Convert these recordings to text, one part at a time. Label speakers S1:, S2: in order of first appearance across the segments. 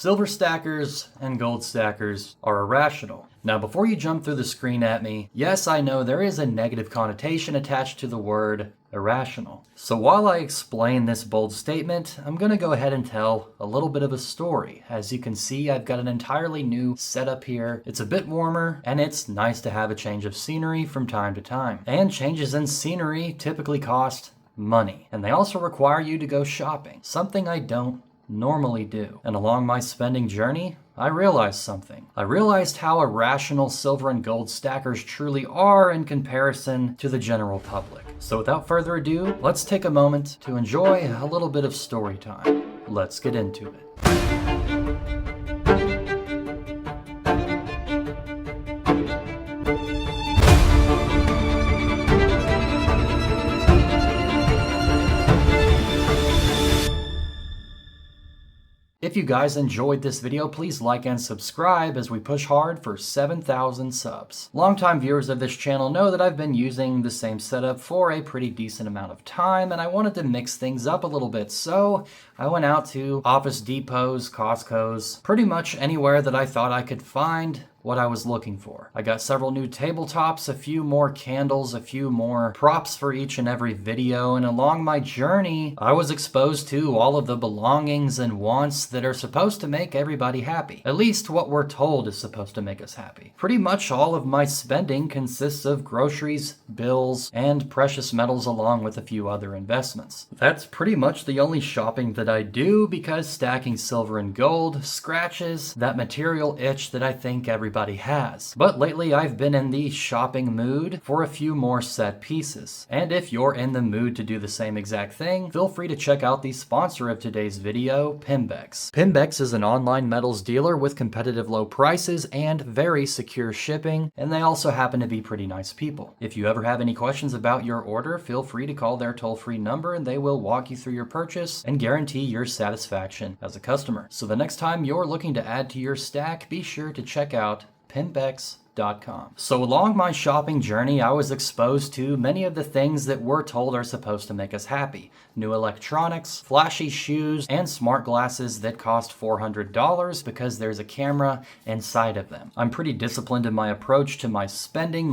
S1: Silver stackers and gold stackers are irrational. Now, before you jump through the screen at me, yes, I know there is a negative connotation attached to the word irrational. So while I explain this bold statement, I'm going to go ahead and tell a little bit of a story. As you can see, I've got an entirely new setup here. It's a bit warmer, and it's nice to have a change of scenery from time to time. And changes in scenery typically cost money, and they also require you to go shopping, something I don't normally do. And along my spending journey, I realized something. I realized how irrational silver and gold stackers truly are in comparison to the general public. So without further ado, let's take a moment to enjoy a little bit of story time. Let's get into it. If you guys enjoyed this video, please like and subscribe as we push hard for 7,000 subs. Longtime viewers of this channel know that I've been using the same setup for a pretty decent amount of time, and I wanted to mix things up a little bit, so I went out to Office Depots, Costco's, pretty much anywhere that I thought I could find what I was looking for. I got several new tabletops, a few more candles, a few more props for each and every video, and along my journey, I was exposed to all of the belongings and wants that are supposed to make everybody happy. At least what we're told is supposed to make us happy. Pretty much all of my spending consists of groceries, bills, and precious metals along with a few other investments. That's pretty much the only shopping that I do because stacking silver and gold scratches that material itch that I think everybody has. But lately I've been in the shopping mood for a few more set pieces. And if you're in the mood to do the same exact thing, feel free to check out the sponsor of today's video, PIMBEX. PIMBEX is an online metals dealer with competitive low prices and very secure shipping, and they also happen to be pretty nice people. If you ever have any questions about your order, feel free to call their toll-free number and they will walk you through your purchase and guarantee your satisfaction as a customer. So the next time you're looking to add to your stack, be sure to check out PIMBEX.com. So along my shopping journey, I was exposed to many of the things that we're told are supposed to make us happy. New electronics, flashy shoes, and smart glasses that cost $400 because there's a camera inside of them. I'm pretty disciplined in my approach to my spending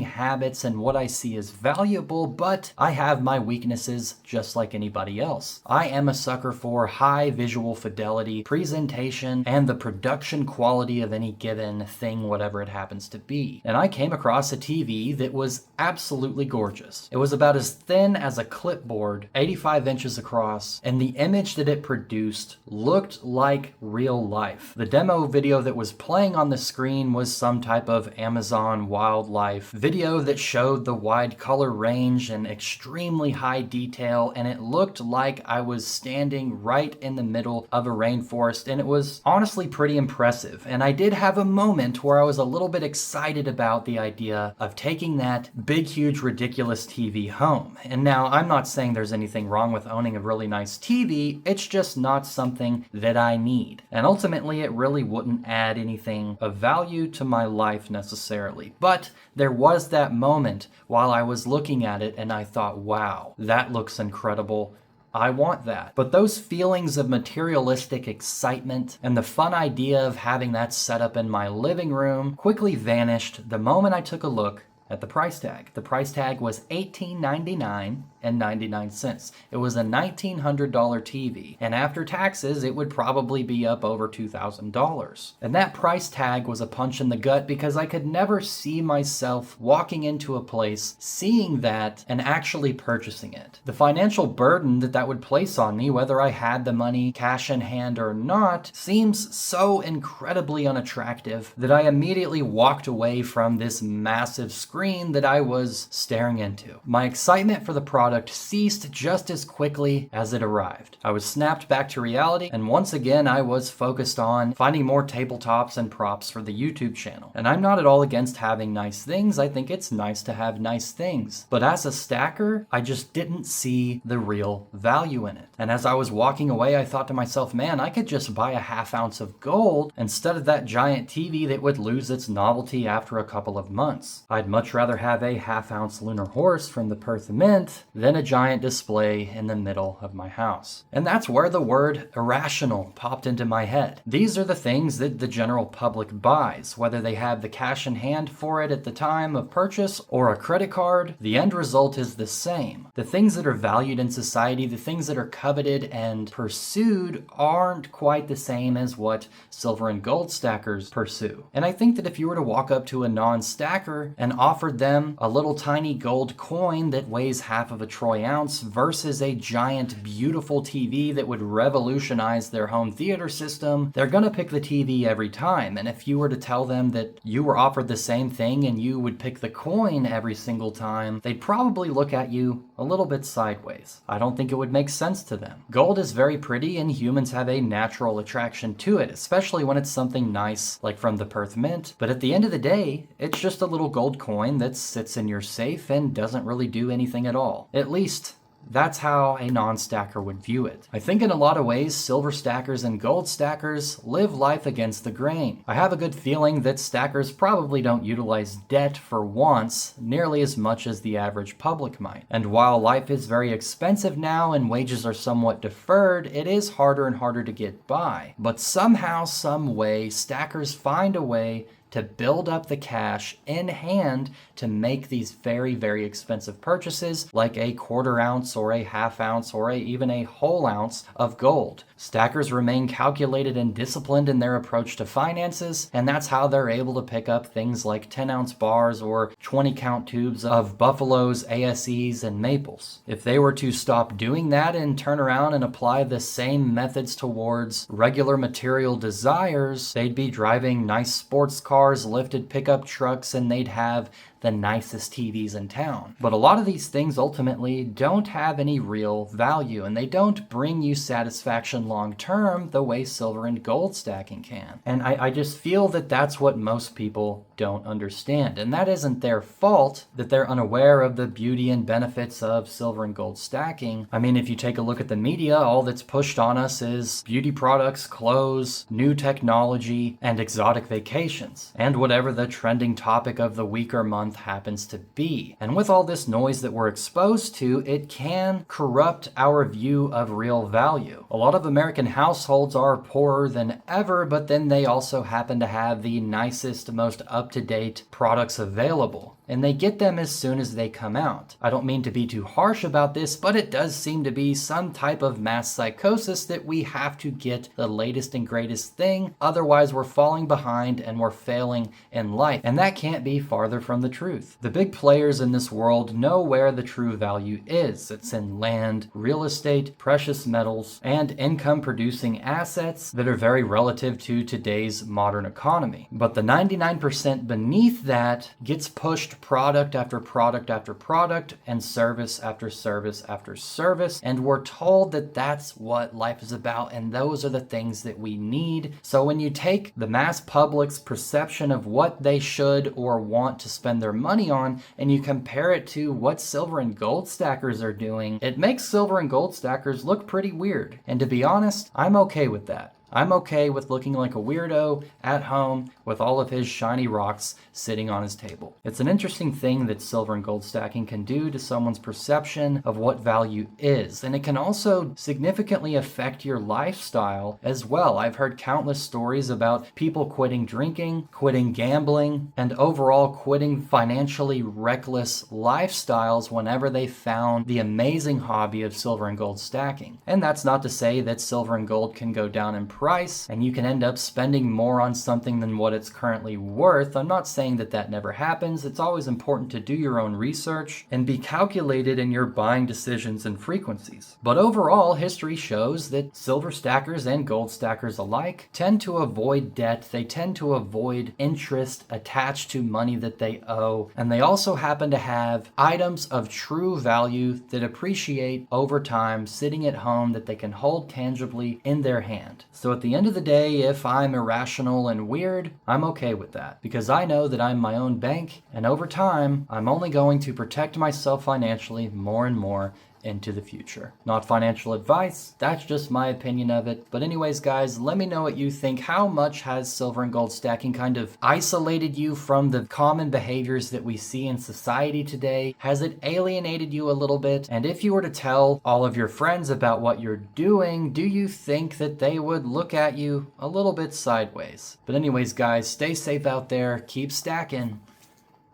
S1: habits, and what I see as valuable, but I have my weaknesses just like anybody else. I am a sucker for high visual fidelity, presentation, and the production quality of any given thing, whatever it happens to be. And I came across a TV that was absolutely gorgeous. It was about as thin as a clipboard, 85 inches across, and the image that it produced looked like real life. The demo video that was playing on the screen was some type of Amazon wildlife video that showed the wide color range and extremely high detail, and it looked like I was standing right in the middle of a rainforest, and it was honestly pretty impressive. And I did have a moment where I was a little bit excited about the idea of taking that big, huge, ridiculous TV home. And now I'm not saying there's anything wrong with owning a really nice TV, it's just not something that I need. And ultimately it really wouldn't add anything of value to my life necessarily. But there was that moment while I was looking at it and I thought, wow, that looks incredible. I want that. But those feelings of materialistic excitement and the fun idea of having that set up in my living room quickly vanished the moment I took a look at the price tag. The price tag was $18.99. It was a $1,900 TV, and after taxes, it would probably be up over $2,000. And that price tag was a punch in the gut because I could never see myself walking into a place, seeing that, and actually purchasing it. The financial burden that would place on me, whether I had the money cash in hand or not, seems so incredibly unattractive that I immediately walked away from this massive screen that I was staring into. My excitement for the product ceased just as quickly as it arrived. I was snapped back to reality, and once again I was focused on finding more tabletops and props for the YouTube channel. And I'm not at all against having nice things. I think it's nice to have nice things. But as a stacker, I just didn't see the real value in it. And as I was walking away, I thought to myself, man, I could just buy a ½ ounce of gold instead of that giant TV that would lose its novelty after a couple of months. I'd much much rather have a half-ounce lunar horse from the Perth Mint than a giant display in the middle of my house. And that's where the word irrational popped into my head. These are the things that the general public buys, whether they have the cash in hand for it at the time of purchase or a credit card. The end result is the same. The things that are valued in society, the things that are coveted and pursued, aren't quite the same as what silver and gold stackers pursue. And I think that if you were to walk up to a non-stacker and offered them a little tiny gold coin that weighs half of a troy ounce versus a giant beautiful TV that would revolutionize their home theater system, they're gonna pick the TV every time. And if you were to tell them that you were offered the same thing and you would pick the coin every single time, they'd probably look at you a little bit sideways. I don't think it would make sense to them. Gold is very pretty and humans have a natural attraction to it, especially when it's something nice like from the Perth Mint. But at the end of the day, it's just a little gold coin that sits in your safe and doesn't really do anything at all. At least, that's how a non-stacker would view it. I think in a lot of ways, silver stackers and gold stackers live life against the grain. I have a good feeling that stackers probably don't utilize debt for wants nearly as much as the average public might. And while life is very expensive now and wages are somewhat deferred, it is harder and harder to get by. But somehow, some way, stackers find a way to build up the cash in hand to make these very, very expensive purchases like a quarter ounce or a half ounce or even a whole ounce of gold. Stackers remain calculated and disciplined in their approach to finances, and that's how they're able to pick up things like 10-ounce bars or 20-count tubes of Buffalo's, ASEs, and Maples. If they were to stop doing that and turn around and apply the same methods towards regular material desires, they'd be driving nice sports cars, lifted pickup trucks, and they'd have the nicest TVs in town. But a lot of these things ultimately don't have any real value, and they don't bring you satisfaction long term the way silver and gold stacking can. And I just feel that that's what most people don't understand. And that isn't their fault that they're unaware of the beauty and benefits of silver and gold stacking. I mean, if you take a look at the media, all that's pushed on us is beauty products, clothes, new technology, and exotic vacations, and whatever the trending topic of the week or month happens to be. And with all this noise that we're exposed to, it can corrupt our view of real value. A lot of American households are poorer than ever, but then they also happen to have the nicest, most up-to-date products available, and they get them as soon as they come out. I don't mean to be too harsh about this, but it does seem to be some type of mass psychosis that we have to get the latest and greatest thing, otherwise we're falling behind and we're failing in life. And that can't be farther from the truth. The big players in this world know where the true value is. It's in land, real estate, precious metals, and income-producing assets that are very relative to today's modern economy. But the 99% beneath that gets pushed product after product after product and service after service after service, and we're told that that's what life is about and those are the things that we need. So when you take the mass public's perception of what they should or want to spend their money on and you compare it to what silver and gold stackers are doing, it makes silver and gold stackers look pretty weird. And to be honest, I'm okay with that. I'm okay with looking like a weirdo at home with all of his shiny rocks sitting on his table. It's an interesting thing that silver and gold stacking can do to someone's perception of what value is, and it can also significantly affect your lifestyle as well. I've heard countless stories about people quitting drinking, quitting gambling, and overall quitting financially reckless lifestyles whenever they found the amazing hobby of silver and gold stacking. And that's not to say that silver and gold can go down in price and you can end up spending more on something than what it's currently worth. I'm not saying that that never happens. It's always important to do your own research and be calculated in your buying decisions and frequencies. But overall, history shows that silver stackers and gold stackers alike tend to avoid debt. They tend to avoid interest attached to money that they owe. And they also happen to have items of true value that appreciate over time sitting at home that they can hold tangibly in their hand. So at the end of the day, if I'm irrational and weird, I'm okay with that because I know that I'm my own bank, and over time, I'm only going to protect myself financially more and more into the future. Not financial advice, that's just my opinion of it. But anyways, guys, let me know what you think. How much has silver and gold stacking kind of isolated you from the common behaviors that we see in society today? Has it alienated you a little bit? And if you were to tell all of your friends about what you're doing, do you think that they would look at you a little bit sideways? But anyways, guys, stay safe out there. Keep stacking.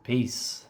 S1: Peace.